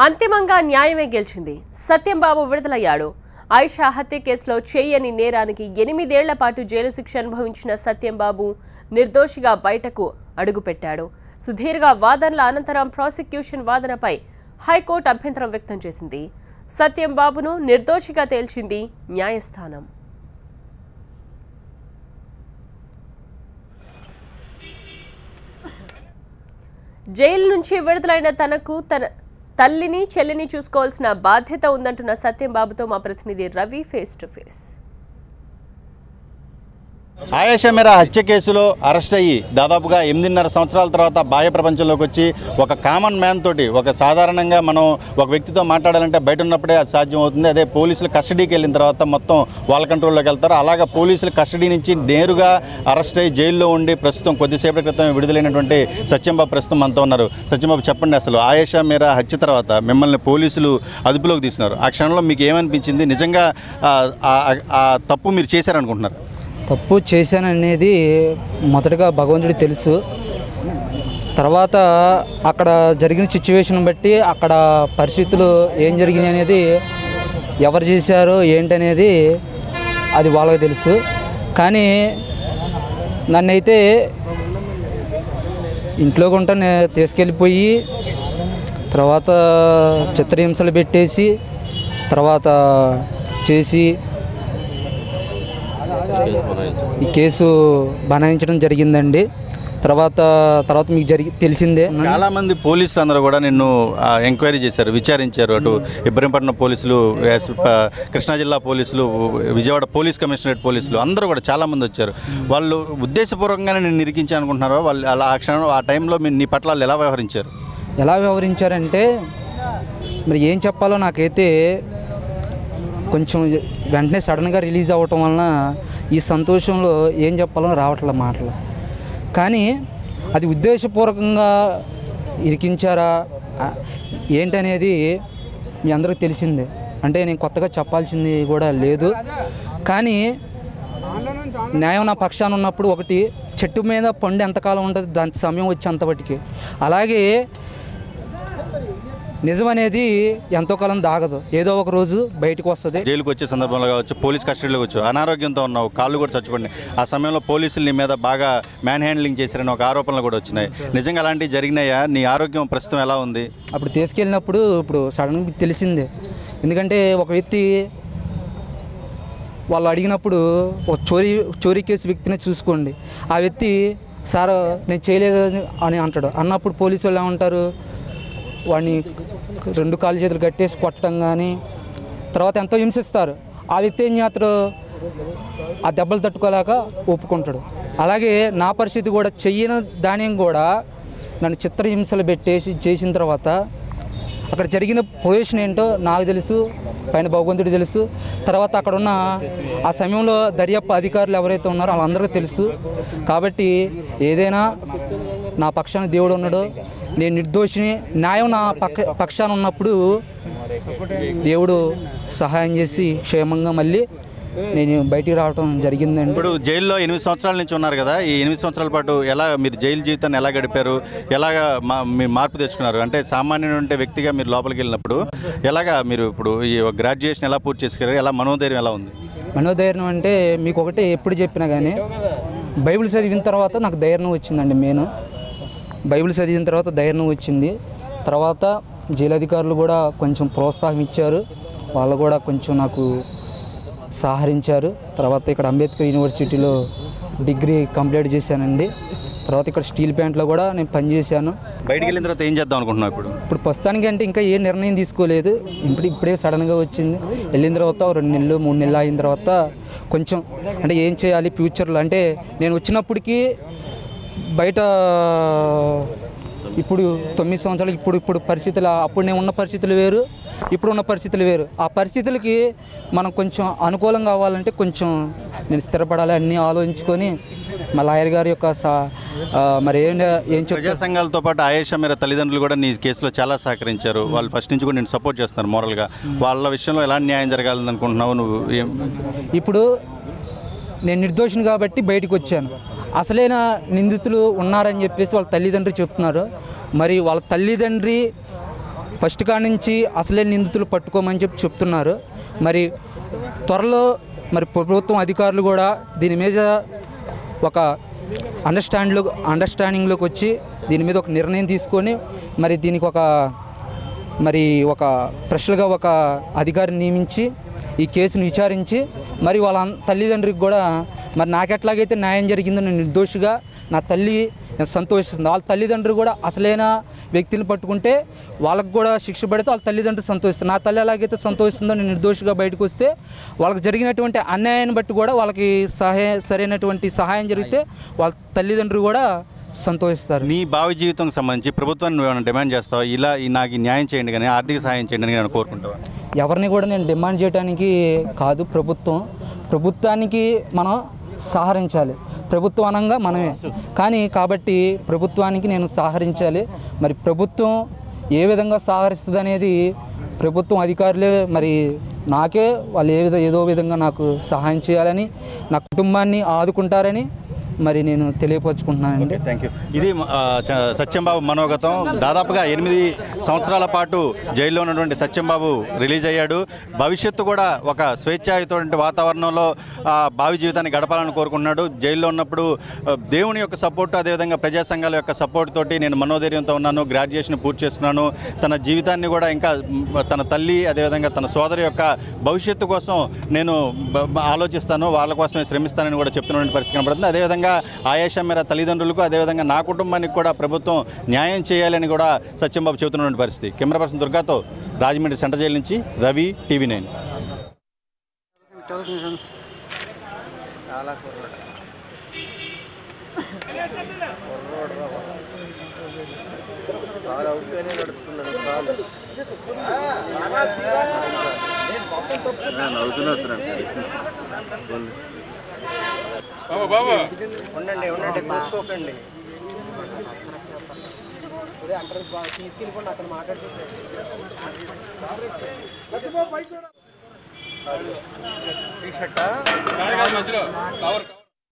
అంతిమంగా న్యాయమే గెలిచింది. సత్యంబాబు విడుదలయ్యాడు. ఆయిషా హత్య కేసులో చేయని నేరానికి 8 ఏళ్ల పాటు జైలు శిక్ష అనుభవించిన సత్యంబాబు నిర్దోషిగా బయటకు అడుగుపెట్టాడు. సుదీర్ఘ వాదనల అనంతరం ప్రాసిక్యూషన్ వాదనపై హైకోర్టు అభ్యంతరం వ్యక్తం చేసింది. సత్యంబాబును నిర్దోషిగా తేల్చింది న్యాయస్థానం. జైలు నుంచి విడుదలైన తనకు తన తల్లిని చెల్లిని చూసుకోవాల్సిన బాధ్యత ఉందంటున్న సత్యంబాబుతో మా ప్రతినిధి Ravi face to face. Ayesha Meera హత్య కేసులో అరెస్ట్ అయ్యి దాదాపుగా 8.5 సంవత్సరాల తర్వాత బాహ్య ప్రపంచంలోకి వచ్చి ఒక కామన్ మ్యాన్ తోటి ఒక సాధారణంగా మనం ఒక వ్యక్తితో మాట్లాడాలంటే బయట ఉన్నప్పుడే అది సాధ్యం అవుతుంది. అదే పోలీసులు కస్టడీకి వెళ్ళిన తర్వాత మొత్తం వాళ్ళ కంట్రోల్లోకి వెళ్తారు. అలాగా పోలీసులు కస్టడీ నుంచి నేరుగా అరెస్ట్ అయ్యి జైల్లో ఉండి ప్రస్తుతం కొద్దిసేపటి క్రితం విడుదలైనటువంటి సత్యంబాబు ప్రస్తుతం మనతో ఉన్నారు. సత్యంబాబు, చెప్పండి, అసలు ఆయేషా మీరా హత్య తర్వాత మిమ్మల్ని పోలీసులు అదుపులోకి తీసినారు. ఆ క్షణంలో మీకు ఏమనిపించింది? నిజంగా ఆ తప్పు మీరు చేశారనుకుంటున్నారు? తప్పు చేశాననేది మొదటగా భగవంతుడికి తెలుసు. తర్వాత అక్కడ జరిగిన సిచ్యువేషన్ బట్టి అక్కడ పరిస్థితులు ఏం జరిగినాయి అనేది, ఎవరు చేశారో ఏంటనేది అది వాళ్ళకి తెలుసు. కానీ నన్నైతే ఇంట్లోకి ఉంటాను తీసుకెళ్ళిపోయి తర్వాత చిత్రహింసలు పెట్టేసి తర్వాత చేసి ఈ కేసు బనాయించడం జరిగిందండి. తర్వాత మీకు తెలిసిందే. చాలా మంది పోలీసులు అందరూ కూడా నిన్ను ఎంక్వైరీ చేశారు, విచారించారు. అటు ఇబ్రహీంపట్నం పోలీసులు, కృష్ణా జిల్లా పోలీసులు, విజయవాడ పోలీస్ కమిషనరేట్ పోలీసులు అందరూ కూడా చాలామంది వచ్చారు. వాళ్ళు ఉద్దేశపూర్వకంగానే నేను నిరికించాను అనుకుంటున్నారో? వాళ్ళు అలా ఆ క్షణం ఆ టైంలో నీ పట్ల వాళ్ళు ఎలా వ్యవహరించారంటే మరి ఏం చెప్పాలో నాకైతే కొంచెం వెంటనే సడన్గా రిలీజ్ అవ్వటం వలన ఈ సంతోషంలో ఏం చెప్పాలో రావట్లే మాటలు. కానీ అది ఉద్దేశపూర్వకంగా ఇరికించారా ఏంటనేది మీ అందరికీ తెలిసిందే. అంటే నేను కొత్తగా చెప్పాల్సింది కూడా లేదు. కానీ న్యాయం నా పక్షాన ఉన్నప్పుడు, ఒకటి చెట్టు మీద పండు ఎంతకాలం ఉంటుంది, దాని సమయం వచ్చేంతవరకు. అలాగే నిజం అనేది ఎంతో కాలం దాగదు, ఏదో ఒక రోజు బయటకు వస్తుంది. జైలుకు వచ్చే సందర్భంలో కావచ్చు, పోలీస్ కస్టడీలోకి వచ్చు, అనారోగ్యంతో ఉన్నావు, కాళ్ళు కూడా చచ్చిపోయినాయి. ఆ సమయంలో పోలీసులు నీ మీద బాగా మ్యాన్ హ్యాండ్లింగ్ చేశారని ఒక ఆరోపణలు కూడా వచ్చినాయి. నిజంగా అలాంటివి జరిగినాయా? నీ ఆరోగ్యం ప్రస్తుతం ఎలా ఉంది? అప్పుడు తీసుకెళ్ళినప్పుడు ఇప్పుడు సడన్గా తెలిసిందే. ఎందుకంటే ఒక వ్యక్తి వాళ్ళు అడిగినప్పుడు ఒక చోరీ కేసు వ్యక్తిని చూసుకోండి, ఆ వ్యక్తి సార్ నేను చేయలేదు అని అంటాడు. అన్నప్పుడు పోలీసు వాళ్ళు ఏమంటారు, వాడిని 2 కాళ్ళు చేతులు కట్టేసి కొట్టడం కానీ తర్వాత ఎంతో హింసిస్తారు. ఆ వ్యక్తి ఏం చేస్తాడు, ఆ దెబ్బలు తట్టుకోలేక ఒప్పుకుంటాడు. అలాగే నా పరిస్థితి కూడా, చెయ్యని దానిని కూడా నన్ను చిత్రహింసలు పెట్టేసి చేసిన తర్వాత అక్కడ జరిగిన పొజిషన్ ఏంటో నాకు తెలుసు, పైన భగవంతుడికి తెలుసు. తర్వాత అక్కడ ఉన్న ఆ సమయంలో దర్యాప్తు అధికారులు ఎవరైతే ఉన్నారో వాళ్ళందరికీ తెలుసు. కాబట్టి ఏదైనా నా పక్షాన దేవుడు ఉన్నాడు, నేను నిర్దోషిని, న్యాయం నా పక్షాన ఉన్నప్పుడు దేవుడు సహాయం చేసి క్షేమంగా మళ్ళీ నేను బయటికి రావడం జరిగిందండి. ఇప్పుడు జైల్లో 8 సంవత్సరాల నుంచి ఉన్నారు కదా, ఈ 8 సంవత్సరాల పాటు ఎలా మీరు జైలు జీవితాన్ని ఎలా గడిపారు? ఎలాగా మీరు మార్పు తెచ్చుకున్నారు? అంటే సామాన్యుడు వ్యక్తిగా మీరు లోపలికి వెళ్ళినప్పుడు ఎలాగా మీరు ఇప్పుడు ఈ గ్రాడ్యుయేషన్ ఎలా పూర్తి చేసుకున్నారు? ఎలా మనోధైర్యం ఎలా ఉంది? మనోధైర్యం అంటే మీకు ఒకటే ఎప్పుడు చెప్పినా కానీ, బైబిల్ చదివిన తర్వాత నాకు ధైర్యం వచ్చిందండి. బైబిల్ చదివిన తర్వాత ధైర్యం వచ్చింది. తర్వాత జైలు అధికారులు కూడా కొంచెం ప్రోత్సాహం ఇచ్చారు, వాళ్ళు కూడా కొంచెం నాకు సహకరించారు. తర్వాత ఇక్కడ అంబేద్కర్ యూనివర్సిటీలో డిగ్రీ కంప్లీట్ చేశానండి. తర్వాత ఇక్కడ స్టీల్ ప్లాంట్లో కూడా నేను పనిచేశాను. బయటికి వెళ్ళిన తర్వాత ఏం చేద్దాం అనుకుంటున్నాను? ఇప్పుడు ప్రస్తుతానికి అంటే ఇంకా ఏ నిర్ణయం తీసుకోలేదు. ఇప్పుడే సడన్గా వచ్చింది. వెళ్ళిన తర్వాత 2 నెలలు 3 నెలలు అయిన తర్వాత కొంచెం అంటే ఏం చేయాలి ఫ్యూచర్లో. అంటే నేను వచ్చినప్పటికీ బయట ఇప్పుడు 9 సంవత్సరాలు ఇప్పుడు పరిస్థితులు, అప్పుడు నేను ఉన్న పరిస్థితులు వేరు, ఇప్పుడు ఉన్న పరిస్థితులు వేరు. ఆ పరిస్థితులకి మనం కొంచెం అనుకూలంగా అవ్వాలంటే కొంచెం నేను స్థిరపడాలి అన్నీ ఆలోచించుకొని మా లాయర్ గారి యొక్క మరి ఏం ప్రజా సంఘాలతో పాటు ఆయేషా మీరా తల్లిదండ్రులు కూడా నీ కేసులో చాలా సహకరించారు. వాళ్ళు ఫస్ట్ నుంచి కూడా నేను సపోర్ట్ చేస్తున్నారు మోరల్గా. వాళ్ళ విషయంలో ఎలాంటి న్యాయం జరగాలని అనుకుంటున్నావు నువ్వు? ఇప్పుడు నేను నిర్దోషిని కాబట్టి బయటకు వచ్చాను. అసలైన నిందితులు ఉన్నారని చెప్పేసి వాళ్ళ తల్లిదండ్రులు చెప్తున్నారు. మరి వాళ్ళ తల్లిదండ్రి ఫస్ట్ కాడి నుంచి అసలే నిందితులు పట్టుకోమని చెప్తున్నారు. మరి త్వరలో మరి ప్రభుత్వం అధికారులు కూడా దీని మీద ఒక అండర్స్టాండింగ్లోకి వచ్చి దీని మీద ఒక నిర్ణయం తీసుకొని మరి దీనికి ఒక స్పెషల్గా ఒక అధికారిని నియమించి ఈ కేసును విచారించి మరి వాళ్ళ తల్లిదండ్రికి కూడా మరి నాకెట్లాగైతే న్యాయం జరిగిందో నేను నిర్దోషిగా నా తల్లి సంతోషిస్తుంది. వాళ్ళ తల్లిదండ్రులు కూడా అసలైన వ్యక్తిని పట్టుకుంటే వాళ్ళకు కూడా శిక్ష పడితే వాళ్ళ తల్లిదండ్రులు సంతోషిస్తారు. నా తల్లి ఎలాగైతే సంతోషిస్తుందో నేను నిర్దోషిగా బయటకు వస్తే వాళ్ళకి జరిగినటువంటి అన్యాయాన్ని బట్టి కూడా వాళ్ళకి సరైనటువంటి సహాయం జరిగితే వాళ్ళ తల్లిదండ్రులు కూడా సంతోషిస్తారు. నీ భావి జీవితం సంబంధించి ప్రభుత్వాన్ని నువ్వు ఏమైనా డిమాండ్ చేస్తావు? ఇలా నాకు న్యాయం చేయండి కానీ ఆర్థిక సహాయం చేయండి అని నేను కోరుకుంటావా? ఎవరిని కూడా నేను డిమాండ్ చేయడానికి కాదు. ప్రభుత్వానికి మనం సహకరించాలి. ప్రభుత్వం అనగా మనమే కాబట్టి ప్రభుత్వానికి నేను సహకరించాలి. మరి ప్రభుత్వం ఏ విధంగా సహకరిస్తుంది అనేది ప్రభుత్వం అధికారులే మరి నాకే వాళ్ళు ఏదో విధంగా నాకు సహాయం చేయాలని నా కుటుంబాన్ని ఆదుకుంటారని మరి నేను తెలియపరుచుకుంటున్నానండి. Thank you. ఇది సత్యంబాబు మనోగతం. దాదాపుగా 8 సంవత్సరాల పాటు జైల్లో ఉన్నటువంటి సత్యంబాబు రిలీజ్ అయ్యాడు. భవిష్యత్తు కూడా ఒక స్వేచ్ఛాయుతమైన వాతావరణంలో భావి జీవితాన్ని గడపాలని కోరుకుంటున్నాడు. జైల్లో ఉన్నప్పుడు దేవుని యొక్క సపోర్టు, అదేవిధంగా ప్రజా సంఘాల యొక్క సపోర్ట్ తోటి నేను మనోధైర్యంతో ఉన్నాను. గ్రాడ్యుయేషన్ పూర్తి చేస్తున్నాను. తన జీవితాన్ని కూడా ఇంకా తన తల్లి అదేవిధంగా తన సోదరి యొక్క భవిష్యత్తు కోసం నేను ఆలోచిస్తాను, వాళ్ళ కోసమే శ్రమిస్తానని కూడా చెప్తున్న పరిస్థితి కనబడుతుంది. అదేవిధంగా ఆయేషా మీరా తల్లిదండ్రులకు అదేవిధంగా నా కుటుంబానికి కూడా ప్రభుత్వం న్యాయం చేయాలని కూడా సత్యంబాబు చెబుతున్న పరిస్థితి. కెమెరా పర్సన్ దుర్గాతో రాజమండ్రి సెంట్రల్ జైలు నుంచి రవి, TV9. బాబా ఉండండి చూసుకోకండి. తీసుకెళ్ళిపోండి అక్కడ మాట్లాడుతుంది.